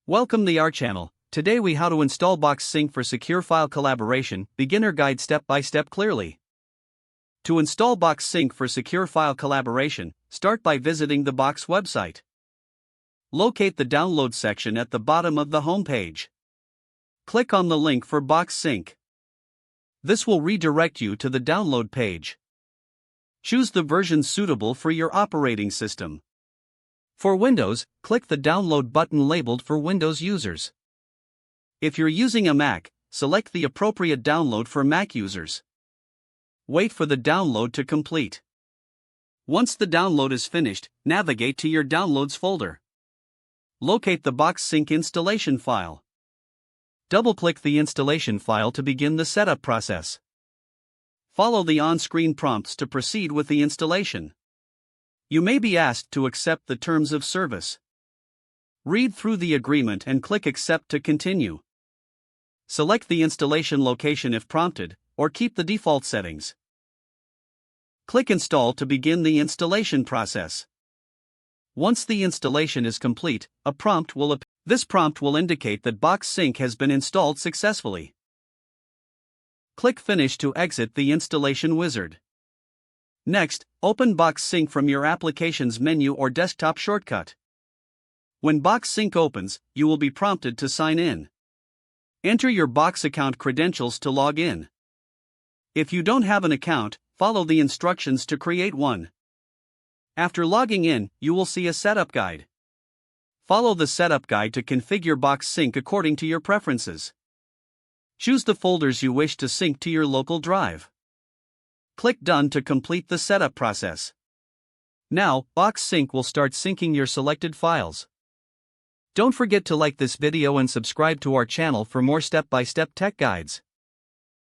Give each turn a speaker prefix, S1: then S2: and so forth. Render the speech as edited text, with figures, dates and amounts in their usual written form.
S1: Welcome to our channel. Today we how to install Box Sync for secure file collaboration, beginner guide step by step clearly. To install Box Sync for secure file collaboration, start by visiting the Box website. Locate the download section at the bottom of the home page. Click on the link for Box Sync. This will redirect you to the download page. Choose the version suitable for your operating system. For Windows, click the download button labeled for Windows users. If you're using a Mac, select the appropriate download for Mac users. Wait for the download to complete. Once the download is finished, navigate to your Downloads folder. Locate the Box Sync installation file. Double-click the installation file to begin the setup process. Follow the on-screen prompts to proceed with the installation. You may be asked to accept the terms of service. Read through the agreement and click Accept to continue. Select the installation location if prompted, or keep the default settings. Click Install to begin the installation process. Once the installation is complete, a prompt will appear. This prompt will indicate that Box Sync has been installed successfully. Click Finish to exit the installation wizard. Next, open Box Sync from your application's menu or desktop shortcut. When Box Sync opens, you will be prompted to sign in. Enter your Box account credentials to log in. If you don't have an account, follow the instructions to create one. After logging in, you will see a setup guide. Follow the setup guide to configure Box Sync according to your preferences. Choose the folders you wish to sync to your local drive. Click Done to complete the setup process. Now, Box Sync will start syncing your selected files. Don't forget to like this video and subscribe to our channel for more step-by-step tech guides.